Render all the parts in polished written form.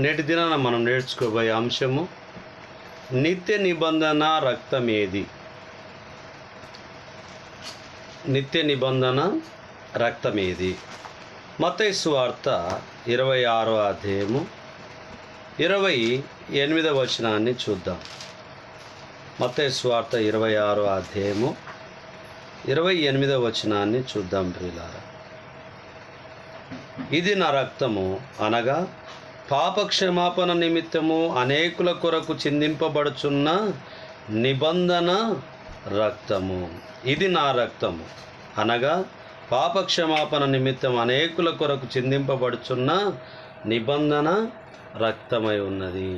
నేటి దినాన మనం నేర్చుకోబోయే అంశము నిత్య నిబంధన రక్తం ఏది. నిత్య నిబంధన రక్తం ఏది. మత్తయి సువార్త 26వ అధ్యాయము 28వ వచనాన్ని చూద్దాం. మత్తయి సువార్త 26వ అధ్యాయము 28వ వచనాన్ని చూద్దాం ప్రియులారా. ఇది నా రక్తము అనగా పాపక్షమాపణ నిమిత్తము అనేకుల కొరకు చిందింపబడుచున్న నిబంధన రక్తము. ఇది నా రక్తము అనగా పాపక్షమాపణ నిమిత్తం అనేకుల కొరకు చిందింపబడుచున్న నిబంధన రక్తమై ఉన్నది.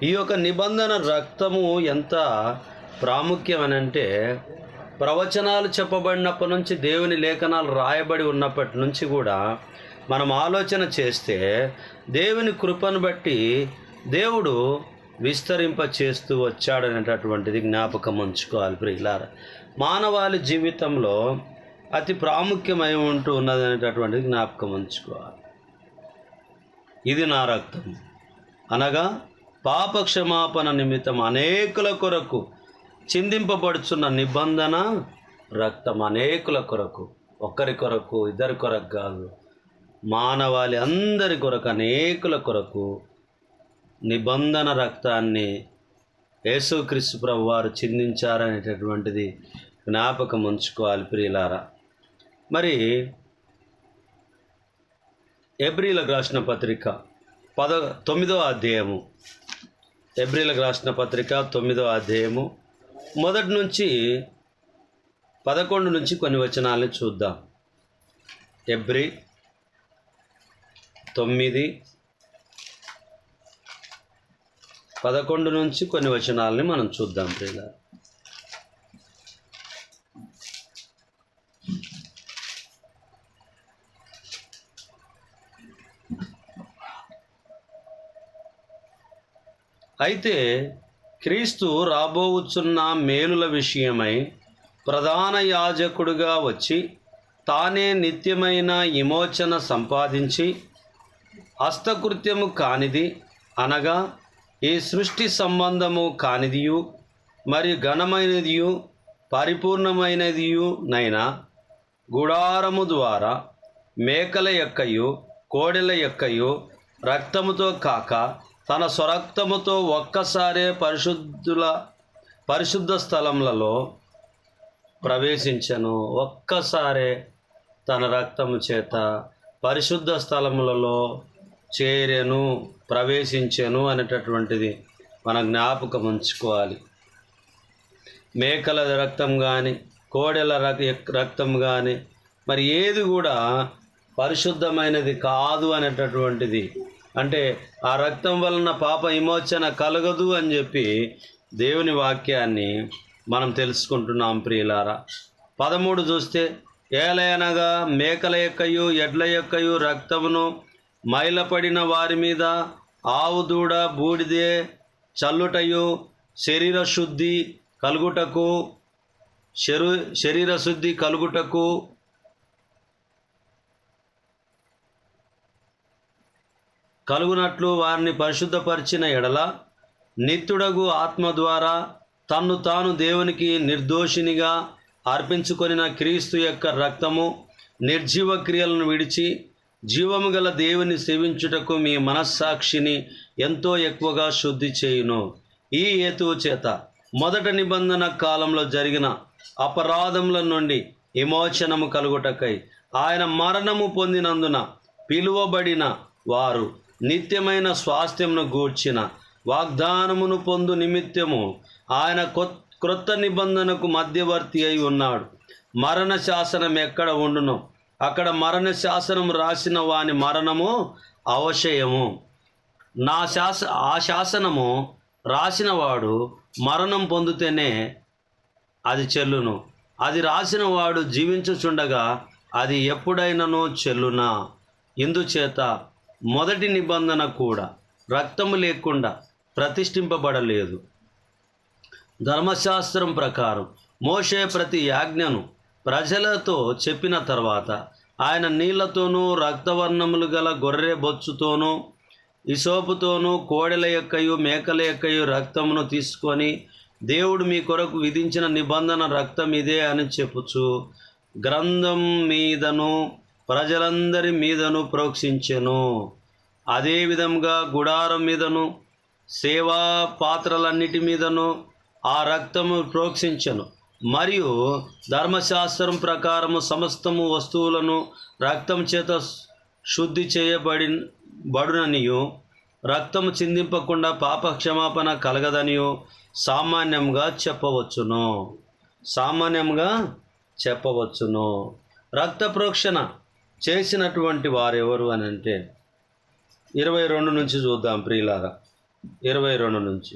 ఈ యొక్క నిబంధన రక్తము ఎంత ప్రాముఖ్యమనంటే, ప్రవచనాలు చెప్పబడినప్పటి నుంచి, దేవుని లేఖనాలు రాయబడి ఉన్నప్పటి నుంచి కూడా మనం ఆలోచన చేస్తే దేవుని కృపను బట్టి దేవుడు విస్తరింప చేస్తూ వచ్చాడనేటటువంటిది జ్ఞాపకం ఉంచుకోవాలి ప్రియులారా. మానవాళి జీవితంలో అతి ప్రాముఖ్యమై ఉంటూ ఉన్నదనేటటువంటిది జ్ఞాపకం ఉంచుకోవాలి. ఇది నా రక్తం అనగా పాపక్షమాపణ నిమిత్తం అనేకుల కొరకు చిందింపబడుచున్న నిబంధన రక్తం. అనేకుల కొరకు, ఒక్కరి కొరకు, ఇద్దరి కొరకు కాదు, మానవాళి అందరి కొరకు, అనేకుల కొరకు నిబంధన రక్తాన్ని యేసుక్రీస్తు ప్రభువు వారు చిందించారనేటటువంటిది జ్ఞాపకం ఉంచుకోవాలి ప్రియులారా. మరి హెబ్రీయులకు రాసిన పత్రిక 9వ అధ్యాయము, హెబ్రీయులకు రాసిన పత్రిక 9వ అధ్యాయము 1 నుంచి 11 నుంచి కొన్ని వచనాలను చూద్దాం. హెబ్రీ 9:11 నుంచి కొన్ని వచనాలని మనం చూద్దాం ప్రియులారా. అయితే క్రీస్తు రాబోవుచున్న మేలుల విషయమై ప్రధాన యాజకుడుగా వచ్చి తానే నిత్యమైన విమోచన సంపాదించి హస్తకృత్యము కానిది అనగా ఈ సృష్టి సంబంధము కానిదియు మరియు ఘనమైనదియు పరిపూర్ణమైనదియు నైనా గుడారము ద్వారా మేకల యొక్కయు కోడెల యొక్కయు రక్తముతో కాక తన స్వరక్తముతో ఒక్కసారే పరిశుద్ధ స్థలములలో ప్రవేశించెను. ఒక్కసారే తన రక్తము చేత పరిశుద్ధ స్థలములలో చేరెను, ప్రవేశించెను అనేటటువంటిది మన జ్ఞాపకం ఉంచుకోవాలి. మేకల రక్తం కానీ, కోడెల రక్తం కానీ మరి ఏది కూడా పరిశుద్ధమైనది కాదు అనేటటువంటిది, అంటే ఆ రక్తం వలన పాప విమోచన కలగదు అని చెప్పి దేవుని వాక్యాన్ని మనం తెలుసుకుంటున్నాం ప్రియులారా. 13 చూస్తే, ఏలయనగా మేకల యొక్కయు ఎడ్ల యొక్కయు రక్తమును మైలపడిన వారి మీద ఆవు దూడ బూడిదే చల్లుటయు శరీర శుద్ధి కలుగుటకు కలుగునట్లు వారిని పరిశుద్ధపరిచిన ఎడల నిత్యుడగు ఆత్మ ద్వారా తన్ను తాను దేవునికి నిర్దోషినిగా అర్పించుకొనిన క్రీస్తు యొక్క రక్తము నిర్జీవ క్రియలను విడిచి జీవము గల దేవుని సేవించుటకు మీ మనస్సాక్షిని ఎంతో ఎక్కువగా శుద్ధి చేయును. ఈ హేతువు చేత మొదటి నిబంధన కాలంలో జరిగిన అపరాధముల నుండి విమోచనము కలుగుటకై ఆయన మరణము పొందినందున పిలువబడిన వారు నిత్యమైన స్వాస్థ్యమును గూర్చిన వాగ్దానమును పొందు నిమిత్తము ఆయన క్రొత్త నిబంధనకు మధ్యవర్తి అయి ఉన్నాడు. మరణ శాసనం ఎక్కడ ఉండునో అక్కడ మరణ శాసనం రాసిన వాని మరణము అవశయము. ఆ శాసనము రాసిన వాడు మరణం పొందితేనే అది చెల్లును. అది రాసిన వాడు జీవించుచుండగా అది ఎప్పుడైనానో చెల్లునా. ఇందుచేత మొదటి నిబంధన కూడా రక్తము లేకుండా ప్రతిష్ఠింపబడలేదు. ధర్మశాస్త్రం ప్రకారం మోషే ప్రతి యాజ్ఞను ప్రజలతో చెప్పిన తర్వాత ఆయన నీళ్లతోనూ రక్తవర్ణములు గల గొర్రె బొచ్చుతోనూ హిసోపుతోనూ కోడెల యొక్కయు మేకల యొక్కయు రక్తమును తీసుకొని దేవుడు మీ కొరకు విధించిన నిబంధన రక్తం ఇదే అని చెప్పుచు గ్రంథం మీదను ప్రజలందరి మీదను ప్రోక్షించెను. అదేవిధంగా గుడారం మీదను సేవా పాత్రలన్నిటి మీదను ఆ రక్తము ప్రోక్షించెను. మరియు ధర్మశాస్త్రం ప్రకారము సమస్తము వస్తువులను రక్తం చేత శుద్ధి చేయబడుననియు రక్తము చిందింపకుండా పాప క్షమాపణ కలగదనియు సామాన్యంగా చెప్పవచ్చును. రక్త ప్రోక్షణ చేసినటువంటి వారెవరు అని అంటే 22 నుంచి చూద్దాం ప్రియులారా. 22 నుంచి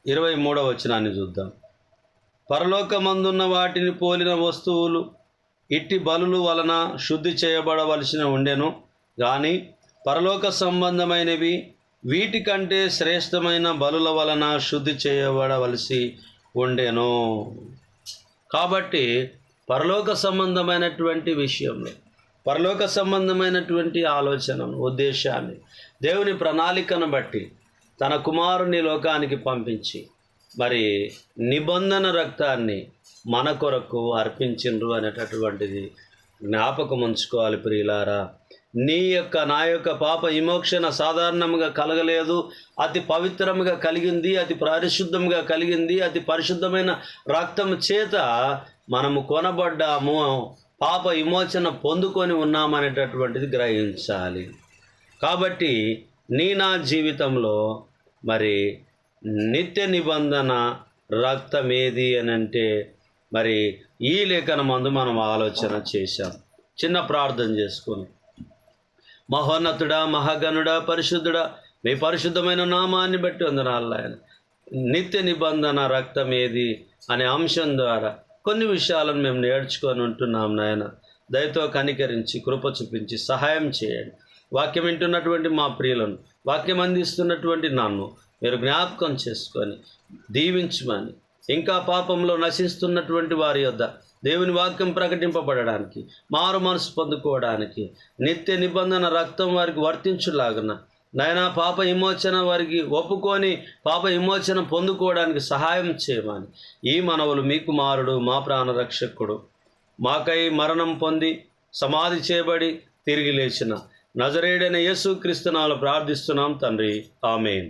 23వ వచనాన్ని చూద్దాం. పరలోకమందున్న వాటిని పోలిన వస్తువులు ఇట్టి బలుల వలన శుద్ధి చేయబడవలసిన ఉండెను కానీ పరలోక సంబంధమైనవి వీటికంటే శ్రేష్టమైన బలుల వలన శుద్ధి చేయబడవలసి ఉండెను. కాబట్టి పరలోక సంబంధమైనటువంటి విషయంలో పరలోక సంబంధమైనటువంటి ఆలోచనను ఉద్దేశాన్ని దేవుని ప్రణాళికను బట్టి తన కుమారుని లోకానికి పంపించి మరి నిబంధన రక్తాన్ని మన కొరకు అర్పించిండ్రు అనేటటువంటిది జ్ఞాపకం ఉంచుకోవాలి ప్రియులారా. నా యొక్క పాప విమోచన సాధారణంగా కలగలేదు, అతి పవిత్రంగా కలిగింది, అతి పరిశుద్ధంగా కలిగింది. అతి పరిశుద్ధమైన రక్తం చేత మనము కొనబడ్డాము, పాప విమోచన పొందుకొని ఉన్నామనేటటువంటిది గ్రహించాలి. కాబట్టి నా జీవితంలో మరి నిత్య నిబంధన రక్తం ఏది అని అంటే మరి ఈ లేఖనమందు మనం ఆలోచన చేశాం. చిన్న ప్రార్థన చేసుకొని, మహోన్నతుడా, మహాగణుడా, పరిశుద్ధుడా, మీ పరిశుద్ధమైన నామాన్ని బట్టి వందనాలు ఆయన. నిత్య నిబంధన రక్తం ఏది అనే అంశం ద్వారా కొన్ని విషయాలను మేము నేర్చుకొని ఉంటున్నాం నాయన. దయతో కనికరించి కృప చూపించి సహాయం చేయండి. వాక్యం వింటున్నటువంటి మా ప్రియులను, వాక్యం అందిస్తున్నటువంటి నన్ను మీరు జ్ఞాపకం చేసుకొని దీవించమని, ఇంకా పాపంలో నశిస్తున్నటువంటి వారి యొద్ద దేవుని వాక్యం ప్రకటింపబడడానికి, మారు మనసు పొందుకోవడానికి, నిత్య నిబంధన రక్తం వారికి వర్తించులాగున నాయన పాప విమోచన వారికి ఒప్పుకొని పాప విమోచన పొందుకోవడానికి సహాయం చేయమని ఈ మనవులు మీ కుమారుడు, మా ప్రాణరక్షకుడు, మాకై మరణం పొంది సమాధి చేయబడి తిరిగి లేచిన నజరేయుడైన యేసుక్రీస్తు నామములో ప్రార్థిస్తున్నాం తండ్రి. ఆమేన్.